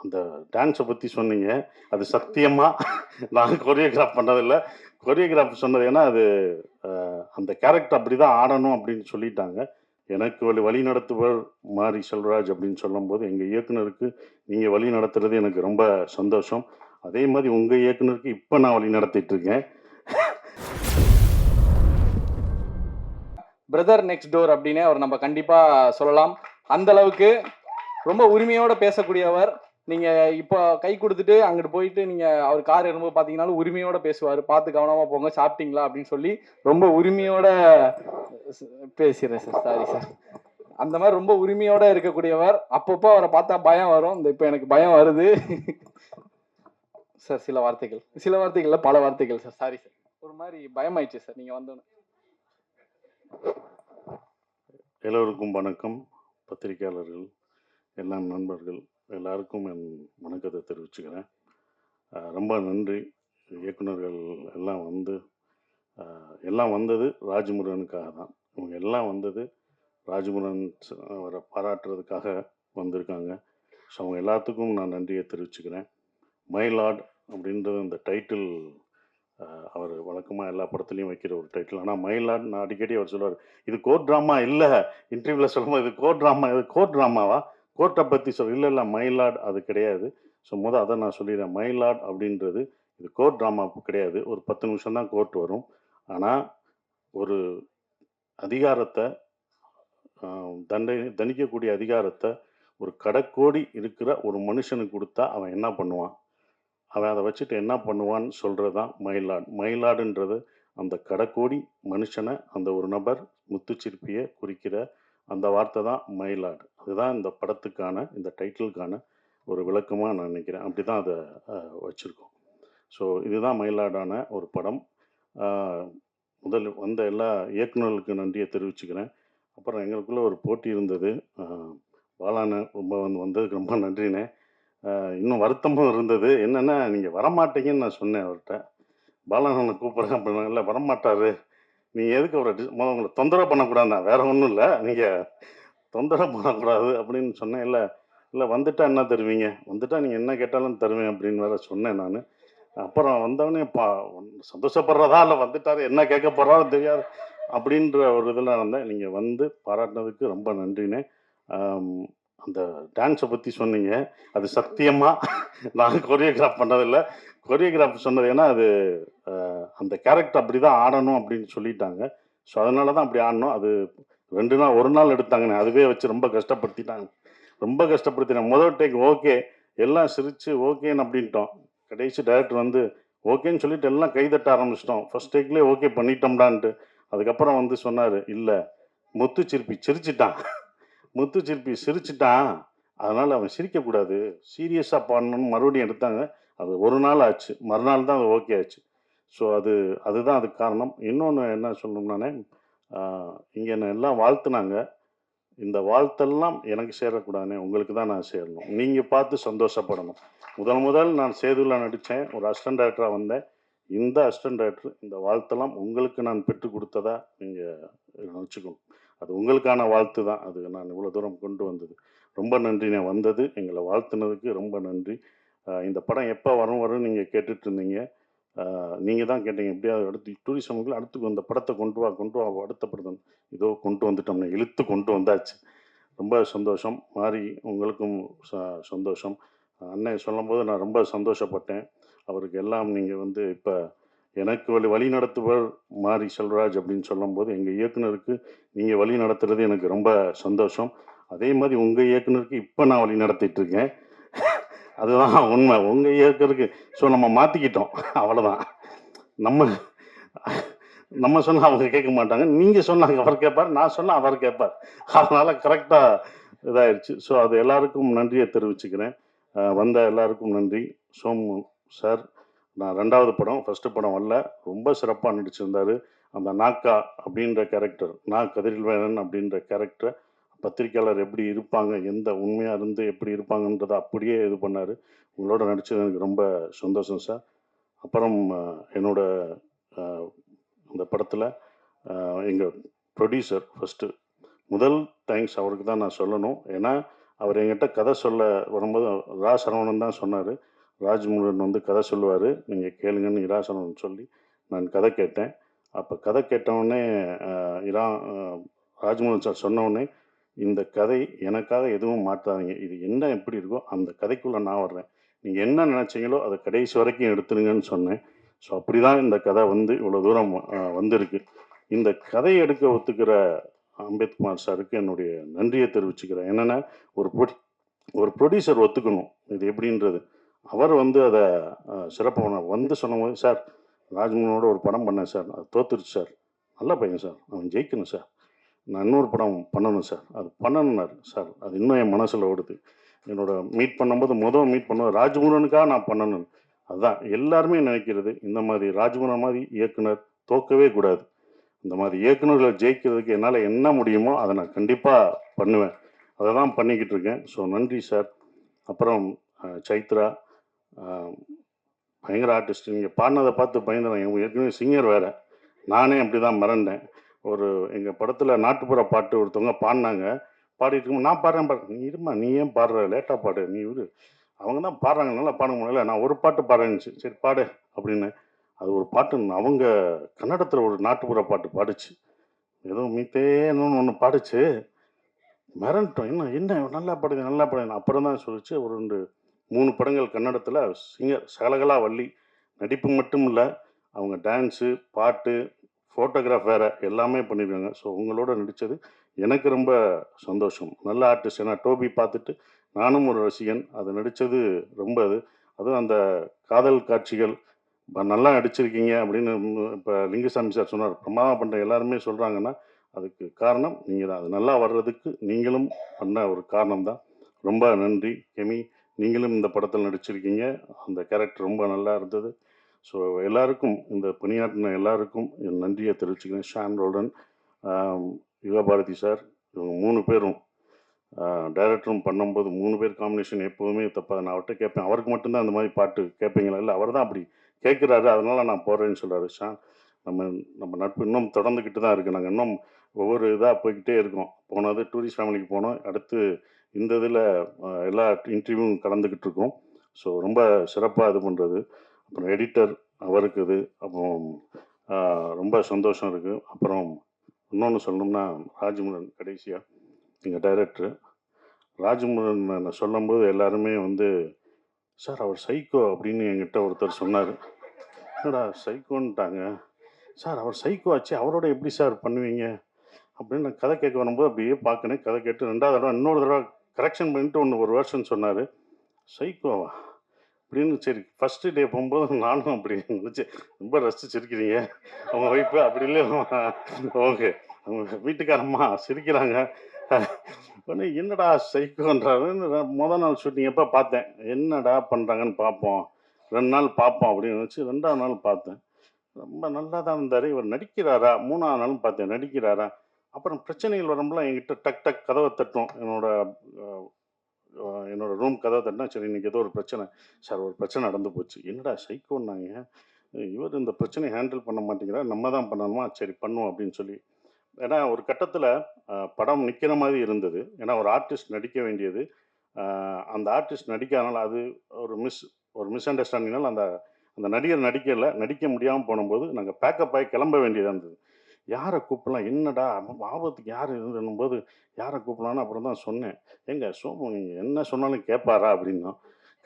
அந்த டான்ஸை பற்றி சொன்னீங்க. அது சத்தியமா நான் கொரியோகிராஃப் பண்ணதில்ல. கொரியோகிராஃப் சொன்னது ஏன்னா, அது அந்த கேரக்டர் அப்படிதான் ஆடணும் அப்படின்னு சொல்லிட்டாங்க. எனக்கு வழி நடத்துபவர் மாரி செல்வராஜ் அப்படின்னு சொல்லும்போது, எங்க இயக்குனருக்கு நீங்க வழி நடத்துறது எனக்கு ரொம்ப சந்தோஷம். அதே மாரி உங்க இயக்குனருக்கு இப்ப நான் வழி நடத்திட்டு இருக்கேன். பிரதர் நெக்ஸ்ட் டோர் அப்படின்னு அவர் நம்ம கண்டிப்பா சொல்லலாம். அந்த அளவுக்கு ரொம்ப உரிமையோட பேசக்கூடியவர். நீங்க இப்போ கை கொடுத்துட்டு அங்கிட்டு போயிட்டு நீங்க அவர் கார் வரும்போது பாத்தீங்கன்னாலும் உரிமையோட பேசுவாரு. பார்த்து கவனமா போங்க, சாப்பிட்டீங்களா அப்படின்னு சொல்லி ரொம்ப உரிமையோட பேசுறேன் சார். Sorry sir. அந்த மாதிரி ரொம்ப உரிமையோட இருக்கக்கூடியவர். அப்பப்போ அவரை பார்த்தா பயம் வரும். இந்த இப்போ எனக்கு பயம் வருது சார். சில வார்த்தைகள் பல வார்த்தைகள் சார். Sorry sir. ஒரு மாதிரி பயமாயிடுச்சு சார் நீங்க வந்தோன்னு. எல்லோருக்கும் வணக்கம். பத்திரிகையாளர்கள், எல்லாம் நண்பர்கள் எல்லாருக்கும் என் வணக்கத்தை தெரிவிச்சுக்கிறேன். ரொம்ப நன்றி. இயக்குனர்கள் எல்லாம் வந்தது ராஜமுருகனுக்காக தான். இவங்க எல்லாம் வந்தது ராஜமுருகன் அவரை பாராட்டுறதுக்காக வந்திருக்காங்க. ஸோ அவங்க எல்லாத்துக்கும் நான் நன்றியை தெரிவிச்சுக்கிறேன். மை லார்ட் அப்படின்றது அந்த டைட்டில் அவர் வழக்கமாக எல்லா படத்துலையும் வைக்கிற ஒரு டைட்டில். ஆனால் மை லார்ட் நான் அடிக்கடி அவர் சொல்லுவார், இது கோர்ட் ட்ராமா இல்லை. இன்டர்வியூவில் சொல்லும்போது இது கோர்ட் ட்ராமாவா, கோர்ட்டை பற்றி இல்லை மை லார்ட் அது கிடையாது. ஸோ அதை நான் சொல்லிடுறேன். மை லார்ட் அப்படின்றது இது கோர்ட் ட்ராமா கிடையாது. ஒரு 10 நிமிஷம் தான் கோர்ட் வரும். ஆனால் ஒரு அதிகாரத்தை தண்டிக்கக்கூடிய அதிகாரத்தை ஒரு கடைக்கோடி இருக்கிற ஒரு மனுஷனுக்கு கொடுத்தா அவன் என்ன பண்ணுவான், அவன் அதை வச்சுட்டு என்ன பண்ணுவான்னு சொல்கிறது தான் மயிலாடு. மயிலாடுன்றது அந்த கடைக்கோடி மனுஷனை, அந்த ஒரு நபர் முத்துச்சிற்பியை குறிக்கிற அந்த வார்த்தை தான் மயிலாடு. அதுதான் இந்த படத்துக்கான, இந்த டைட்டிலுக்கான ஒரு விளக்கமாக நான் நினைக்கிறேன். அப்படி தான் அதை வச்சுருக்கோம். ஸோ இதுதான் மயிலாடான ஒரு படம். முதல் வந்த எல்லா இயக்குநர்களுக்கு நன்றியை தெரிவிச்சுக்கிறேன். அப்புறம் எங்களுக்குள்ளே ஒரு போட்டி இருந்தது. பாலாண்ண ரொம்ப வந்ததுக்கு ரொம்ப நன்றிண்ணே. இன்னும் வருத்தமும் இருந்தது. என்னென்னா, நீங்கள் வரமாட்டீங்கன்னு நான் சொன்னேன் அவர்கிட்ட. பாலாண்ணனை கூப்பிட்றேன் அப்படின்னா, இல்லை வரமாட்டார், நீங்கள் எதுக்கு அவரை உங்களை தொந்தரவு பண்ணக்கூடாதுண்ணா, வேறு ஒன்றும் இல்லை, நீங்கள் தொந்தரவு பண்ணக்கூடாது அப்படின்னு சொன்னேன். இல்லை இல்லை வந்துட்டா என்ன தருவீங்க, வந்துட்டா நீங்கள் என்ன கேட்டாலும் தருவேன் அப்படின்னு வேறு சொன்னேன் நான். அப்புறம் வந்தவொடனே சந்தோஷப்படுறதா இல்லை வந்துட்டாரு என்ன கேட்க போகிறாலும் தெரியாது அப்படின்ற ஒரு இதில் இருந்தேன். நீங்கள் வந்து பாராட்டினதுக்கு ரொம்ப நன்றிண்ணே. அந்த டான்ஸை பற்றி சொன்னீங்க. அது சத்தியமாக நான் கொரியோகிராஃப் பண்ணதில்லை. கொரியோகிராஃப் சொன்னது ஏன்னா, அது அந்த கேரக்டர் அப்படி தான் ஆடணும் அப்படின்னு சொல்லிட்டாங்க. ஸோ அதனால தான் அப்படி ஆடணும். அது 2 நாள் 1 நாள் எடுத்தாங்கண்ணே. அதுவே வச்சு ரொம்ப கஷ்டப்படுத்திட்டாங்க. முதல் டேக் ஓகே, எல்லாம் சிரித்து ஓகேன்னு அப்படின்ட்டோம். கடைசி டைரக்டர் வந்து ஓகேன்னு சொல்லிட்டு எல்லாம் கைதட்ட ஆரம்பிச்சிட்டோம். ஃபர்ஸ்ட் டேக்லேயே ஓகே பண்ணிட்டோம்டான்ட்டு. அதுக்கப்புறம் வந்து சொன்னார், இல்லை முத்துச்சிற்பி சிரிச்சிட்டான், அதனால் அவன் சிரிக்கக்கூடாது, சீரியஸாக பாடணும்னு மறுபடியும் எடுத்தாங்க. அது 1 நாள் ஆச்சு, மறுநாள் தான் அது ஓகே ஆச்சு. ஸோ அதுதான் அதுக்கு காரணம். இன்னொன்று என்ன சொல்லணும்னானே, இங்கே என்ன எல்லாம் வாழ்த்துனாங்க. இந்த வாழ்த்தெல்லாம் எனக்கு சேரக்கூடாதுனே, உங்களுக்கு தான் நான் சேரணும். நீங்கள் பார்த்து சந்தோஷப்படணும். முதல் நான் சேதுவில் நடித்தேன், ஒரு அசிஸ்டன்ட் டைரக்டராக வந்தேன். இந்த அசிஸ்டன்ட் டைரக்டர் இந்த வாழ்த்தெல்லாம் உங்களுக்கு நான் பெற்றுக் கொடுத்ததா நீங்கள் நினச்சிக்கணும். அது உங்களுக்கான வாழ்த்து தான். அது நான் இவ்வளோ தூரம் கொண்டு வந்தது. ரொம்ப நன்றி. நான் வந்தது எங்களை வாழ்த்துனதுக்கு ரொம்ப நன்றி. இந்த படம் எப்போ வரும்னு நீங்கள் கேட்டுட்டு இருந்தீங்க. நீங்கள் தான் கேட்டீங்க, எப்படியாவது அடுத்து டூரிசமுக்குள்ள அடுத்து அந்த படத்தை கொண்டு வா அடுத்த படத்தை இதோ கொண்டு வந்துட்டோம்னு இழுத்து கொண்டு வந்தாச்சு. ரொம்ப சந்தோஷம். மாறி உங்களுக்கும் சந்தோஷம். அண்ணன் சொல்லும்போது நான் ரொம்ப சந்தோஷப்பட்டேன். அவருக்கு எல்லாம் நீங்கள் வந்து இப்போ எனக்கு வழி நடத்துபவர் மாரி செல்வராஜ் அப்படின்னு சொல்லும்போது, எங்கள் இயக்குனருக்கு நீங்கள் வழி நடத்துறது எனக்கு ரொம்ப சந்தோஷம். அதே மாதிரி உங்கள் இயக்குனருக்கு இப்போ நான் வழி நடத்திட்டு இருக்கேன். அதுதான் உண்மை. உங்கள் இயக்குனருக்கு ஸோ நம்ம மாற்றிக்கிட்டோம், அவ்வளோதான். நம்ம சொன்னால் அவங்க கேட்க மாட்டாங்க, நீங்கள் சொன்னாங்க அவர் கேட்பார், நான் சொன்னால் அவர் கேட்பார். அதனால் கரெக்டாக இதாகிடுச்சு. ஸோ அது எல்லாருக்கும் நன்றியை தெரிவிச்சுக்கிறேன். வந்த எல்லாருக்கும் நன்றி. சோமு சார், நான் 2வது படம், ஃபஸ்ட்டு படம் வரல, ரொம்ப சிறப்பாக நடிச்சிருந்தார். அந்த நாக்கா அப்படின்ற கேரக்டர், கதிர்வேலன் அப்படின்ற கேரக்டரை பத்திரிக்கையாளர் எப்படி இருப்பாங்க, எந்த உண்மையாக இருந்து எப்படி இருப்பாங்கன்றதை அப்படியே இது பண்ணார். உங்களோட நடித்தது எனக்கு ரொம்ப சந்தோஷம் சார். அப்புறம் என்னோட இந்த படத்தில் எங்கள் ப்ரொடியூசர் ஃபஸ்ட்டு முதல் தேங்க்ஸ் அவருக்கு தான் நான் சொல்லணும். ஏன்னா அவர் என்கிட்ட கதை சொல்ல வரும்போது ரா சரவணன் தான் சொன்னார், ராஜ்முருகன் வந்து கதை சொல்லுவார், நீங்கள் கேளுங்கன்னு இரா சரவணன் சொல்லி நான் கதை கேட்டேன். அப்போ கதை கேட்டவுடனே இரா ராஜ்முருகன் சார் சொன்னவுடனே, இந்த கதை எனக்காக எதுவும் மாற்றாதீங்க. இது என்ன எப்படி இருக்கோ அந்த கதைக்குள்ளே நான் வர்றேன். நீங்கள் என்ன நினச்சீங்களோ அதை கடைசி வரைக்கும் எடுத்துருங்கன்னு சொன்னேன். ஸோ அப்படி தான் இந்த கதை வந்து இவ்வளோ தூரம் வந்திருக்கு. இந்த கதை எடுக்க ஒத்துக்கிற அம்பேத்குமார் சாருக்கு என்னுடைய நன்றியை தெரிவிச்சுக்கிறேன். என்னென்னா ஒரு ப்ரொடியூசர் ஒத்துக்கணும் இது எப்படின்றது. அவர் வந்து அதை சிறப்பாக வந்து சொன்னபோது, சார் ராஜ்மோகனோட ஒரு படம் பண்ணேன் சார், அது தோத்துருச்சு சார், நல்ல பையன் சார், அவன் ஜெயிக்கணும் சார், நான் இன்னொரு படம் பண்ணணும் சார், அது பண்ணணுன்னாரு சார். அது இன்னும் என் மனசில் ஓடுது. என்னோட மீட் பண்ணும்போது மீட் பண்ணும்போது ராஜ்முருகனுக்காக நான் பண்ணணும். அதுதான் எல்லாருமே நினைக்கிறது, இந்த மாதிரி ராஜ்முருகன் மாதிரி இயக்குனர் தோக்கவே கூடாது. இந்த மாதிரி இயக்குநர்களை ஜெயிக்கிறதுக்கு என்னால் என்ன முடியுமோ அதை நான் கண்டிப்பாக பண்ணுவேன். அதை தான் பண்ணிக்கிட்டு இருக்கேன். ஸோ நன்றி சார். அப்புறம் சைத்ரா பயங்கர ஆர்டிஸ்ட். நீங்கள் பாடினதை பார்த்து பயந்துறேன். ஏற்கனவே சிங்கர் வேறு, நானே அப்படி தான் மறந்தேன். ஒரு எங்கள் படத்தில் நாட்டுப்புற பாட்டு ஒருத்தவங்க பாடினாங்க. பாடிட்டு இருக்கும் நான் பாடுறேன், நீ இருமா, நீ ஏன் பாடுற, லேட்டாக பாடு, நீ இரு, அவங்க தான் பாடுறாங்க, நல்லா பாட முடியல, நான் ஒரு பாட்டு பாடுறேன்னுச்சு, சரி பாடு அப்படின்னு. அது ஒரு பாட்டு அவங்க கன்னடத்தில் ஒரு நாட்டுப்புற பாட்டு பாடுச்சு, ஏதோ மீத்தேன்னு ஒன்று பாடுச்சு. மிரண்டோம், என்ன என்ன நல்லா பாடுது நல்லா பாடுது. அப்புறம் தான் சொல்லிச்சு, ஒரு 2-3 படங்கள் கன்னடத்தில் சிங்கர் சகலகலா வள்ளி, நடிப்பு மட்டும் இல்லை, அவங்க டான்ஸு பாட்டு ஃபோட்டோகிராஃப் வேறு எல்லாமே பண்ணியிருக்காங்க. ஸோ உங்களோட நடித்தது எனக்கு ரொம்ப சந்தோஷம். நல்ல ஆர்டிஸ்ட். ஏன்னா டோபி பார்த்துட்டு நானும் ஒரு ரசிகன். அது நடித்தது ரொம்ப அதுவும் அந்த காதல் காட்சிகள் நல்லா நடிச்சிருக்கீங்க அப்படின்னு இப்போ லிங்குசாமி சார் சொன்னார், பிரமாதம் பண்ணுற எல்லாருமே சொல்கிறாங்கன்னா அதுக்கு காரணம் நீங்கள் தான். அது நல்லா வர்றதுக்கு நீங்களும் பண்ண ஒரு காரணம் தான். ரொம்ப நன்றி கெமி, நீங்களும் இந்த படத்தில் நடிச்சிருக்கீங்க, அந்த கேரக்டர் ரொம்ப நல்லா இருந்தது. ஸோ எல்லாருக்கும், இந்த பணியாற்றின எல்லாருக்கும் என் நன்றியை தெரிவிச்சுக்கிறேன். ஷான் ரோல்டன், யுகபாரதி சார், இவங்க 3 பேரும் டைரக்டரும் பண்ணும்போது 3 பேர் காம்பினேஷன் எப்போதுமே தப்பாது. நான் அவர்கிட்ட கேட்பேன், அவருக்கு மட்டும்தான் அந்த மாதிரி பாட்டு கேட்பீங்களா? இல்லை, அவர் தான் அப்படி கேட்குறாரு, அதனால நான் போடுறேன்னு சொல்கிறாரு. ஷான், நம்ம நட்பு இன்னும் தொடர்ந்துக்கிட்டு தான் இருக்குது. நாங்கள் இன்னும் ஒவ்வொரு இதாக போய்கிட்டே இருக்கோம். போனது டூரிஸ்ட் ஃபேமிலிக்கு போனோம், அடுத்து இந்த இதில் எல்லா இன்டர்வியூவும் கலந்துக்கிட்டு இருக்கோம். ஸோ ரொம்ப சிறப்பாக இது பண்ணுறது. அப்புறம் எடிட்டர் அவருக்கு இது, அப்புறம் ரொம்ப சந்தோஷம் இருக்குது. அப்புறம் இன்னொன்று சொல்லணும்னா, ராஜமுருகன் கடைசியாக எங்கள் டைரக்டர் ராஜமுருகன் சொல்லும்போது எல்லாருமே வந்து, சார் அவர் சைக்கோ அப்படின்னு என்கிட்ட ஒருத்தர் சொன்னார். என்னடா சைக்கோன்ட்டாங்க, சார் அவர் சைக்கோ ஆச்சு, அவரோட எப்படி சார் பண்ணுவீங்க அப்படின்னு நான் கதை கேட்க வரும்போது அப்படியே பார்க்கணும். கதை கேட்டு 2வது தடவை இன்னொரு தடவை கரெக்ஷன் பண்ணிட்டு ஒரு வேர்ஷன் சொன்னார். சைக்கோவா அப்படின்னு. சரி, ஃபஸ்ட்டு டே போகும்போது நானும் அப்படி நினச்சேன், ரொம்ப ரசித்து சிரிக்கிறீங்க, அவங்க ஒய்ஃபு அப்படி இல்லை, ஓகே, அவங்க வீட்டுக்காரம்மா சிரிக்கிறாங்க. உடனே என்னடா சைக்கோன்றாருன்னு முதல் நாள் ஷூட்டிங் எப்போ பார்த்தேன், என்னடா பண்ணுறாங்கன்னு பார்ப்போம், 2 நாள் பார்ப்போம் அப்படின்னு நினச்சி 2வது நாள் பார்த்தேன். ரொம்ப நல்லா தான் இருந்தார். இவர் நடிக்கிறாரா? 3வது நாளும் பார்த்தேன், நடிக்கிறாரா? அப்புறம் பிரச்சனைகள் வரும்போது என்கிட்ட டக் டக் கதவை தட்டும். என்னோட ரூம் கதவை தட்டினா, சரி இன்னைக்கு ஏதோ ஒரு பிரச்சனை சார், ஒரு பிரச்சனை நடந்து போச்சு. என்னடா சைக்கோன்னாங்க, இவர் இந்த பிரச்சனையை ஹேண்டில் பண்ண மாட்டேங்கிறார், நம்ம தான் பண்ணணுமா, சரி பண்ணுவோம் அப்படின்னு சொல்லி. ஏன்னா ஒரு கட்டத்தில் படம் நிற்கிற மாதிரி இருந்தது. ஏன்னா ஒரு ஆர்டிஸ்ட் நடிக்க வேண்டியது, அந்த ஆர்டிஸ்ட் நடிக்காதனால அது ஒரு மிஸ் அண்டர்ஸ்டாண்டிங்னால அந்த அந்த நடிகர் நடிக்க முடியாமல் போனும்போது நாங்கள் பேக்கப் ஆகி கிளம்ப வேண்டியதாக இருந்தது. யாரை கூப்பிடலாம், என்னடா ஆபத்துக்கு யார் இருந்துன்னும்போது யாரை கூப்பிடலான்னு அப்புறம் தான் சொன்னேன். ஏங்க சோமு, நீங்கள் என்ன சொன்னாலும் கேட்பாரா அப்படின்னா,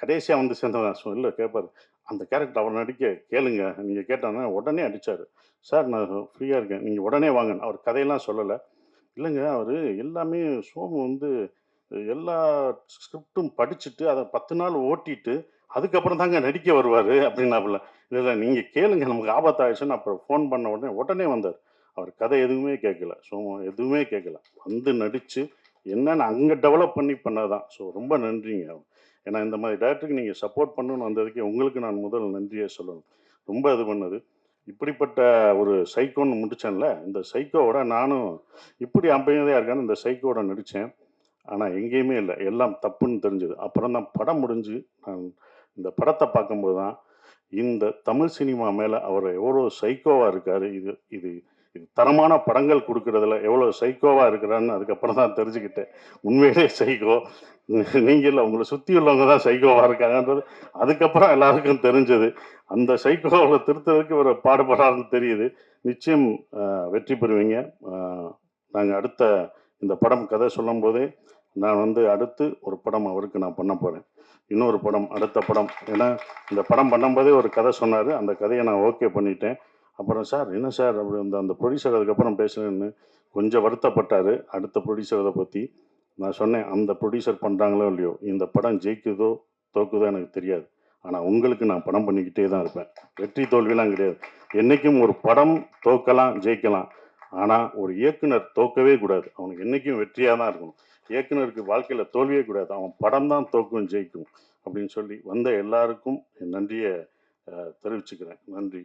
கடைசியாக வந்து சேர்ந்தவன் இல்லை கேட்பாரு, அந்த கேரக்டர் அவர் நடிக்க கேளுங்க, நீங்கள் கேட்டாங்கன்னா உடனே அடித்தார். சார் நான் ஃப்ரீயாக இருக்கேன், நீங்கள் உடனே வாங்க. அவர் கதையெல்லாம் சொல்லலை. இல்லைங்க, அவர் எல்லாமே சோமு வந்து எல்லா ஸ்கிரிப்டும் படிச்சுட்டு அதை 10 நாள் ஓட்டிட்டு அதுக்கப்புறம் தாங்க நடிக்க வருவார் அப்படின்னாப்புல. இல்லை இல்லை நீங்கள் கேளுங்க, நமக்கு ஆபத்தாயிடுச்சுன்னு அப்புறம் ஃபோன் பண்ண உடனே வந்தார். அவர் கதை எதுவுமே கேட்கல, சோமு எதுவுமே கேட்கல, வந்து நடித்து என்னென்னு அங்கே டெவலப் பண்ணதான். ஸோ ரொம்ப நன்றிங்க. ஏன்னா இந்த மாதிரி டேரக்டருக்கு நீங்கள் சப்போர்ட் பண்ணணும்னு வந்ததுக்கே உங்களுக்கு நான் முதல் நன்றியை சொல்லணும். ரொம்ப இது பண்ணது. இப்படிப்பட்ட ஒரு சைக்கோன்னு முடித்தேன்ல, இந்த சைக்கோவோட நானும் இப்படி அமைதியாக இருக்கான்னு இந்த சைக்கோவோட நடித்தேன். ஆனால் எங்கேயுமே இல்லை, எல்லாம் தப்புன்னு தெரிஞ்சது. அப்புறம் தான் படம் முடிஞ்சு நான் இந்த படத்தை பார்க்கும்போது தான் இந்த தமிழ் சினிமா மேலே அவர் எவ்வளோ சைக்கோவாக இருக்கார், இது இது தரமான படங்கள் கொடுக்கறதுல எவ்வளோ சைக்கோவாக இருக்கிறான்னு அதுக்கப்புறம் தான் தெரிஞ்சுக்கிட்டேன். உண்மையிலே சைக்கோ நீங்கள் இல்லை, உங்களை சுற்றி உள்ளவங்க தான் சைக்கோவாக இருக்காங்கன்றது அதுக்கப்புறம் எல்லாருக்கும் தெரிஞ்சது. அந்த சைக்கோவில் திருத்துறதுக்கு ஒரு பாடுபடாதுன்னு தெரியுது. நிச்சயம் வெற்றி பெறுவீங்க. நாங்கள் அடுத்த இந்த படம் கதை சொல்லும் போதே நான் வந்து அடுத்து ஒரு படம் அவருக்கு நான் பண்ண போகிறேன். இன்னொரு படம், அடுத்த படம். ஏன்னா இந்த படம் பண்ணும்போதே ஒரு கதை சொன்னார். அந்த கதையை நான் ஓகே பண்ணிட்டேன். அப்புறம் சார் என்ன சார் அப்படி அந்த ப்ரொடியூசர் அதுக்கப்புறம் பேசுகிறேன்னு கொஞ்சம் வருத்தப்பட்டார். அடுத்த ப்ரொடியூசர் அதை பற்றி நான் சொன்னேன், அந்த ப்ரொடியூசர் பண்ணுறாங்களோ இல்லையோ, இந்த படம் ஜெயிக்குதோ தோக்குதோ எனக்கு தெரியாது. ஆனால் உங்களுக்கு நான் படம் பண்ணிக்கிட்டே தான் இருப்பேன். வெற்றி தோல்விலாம் கிடையாது. என்றைக்கும் ஒரு படம் தோக்கலாம் ஜெயிக்கலாம். ஆனால் ஒரு இயக்குனர் தோக்கவே கூடாது. அவனுக்கு என்றைக்கும் வெற்றியாக தான் இருக்கணும். இயக்குனருக்கு வாழ்க்கையில் தோல்வியே கூடாது. அவன் படம் தான் தோக்கும் ஜெயிக்கும் அப்படின்னு சொல்லி வந்த எல்லாருக்கும் என் நன்றியை தெரிவிச்சுக்கிறேன். நன்றி.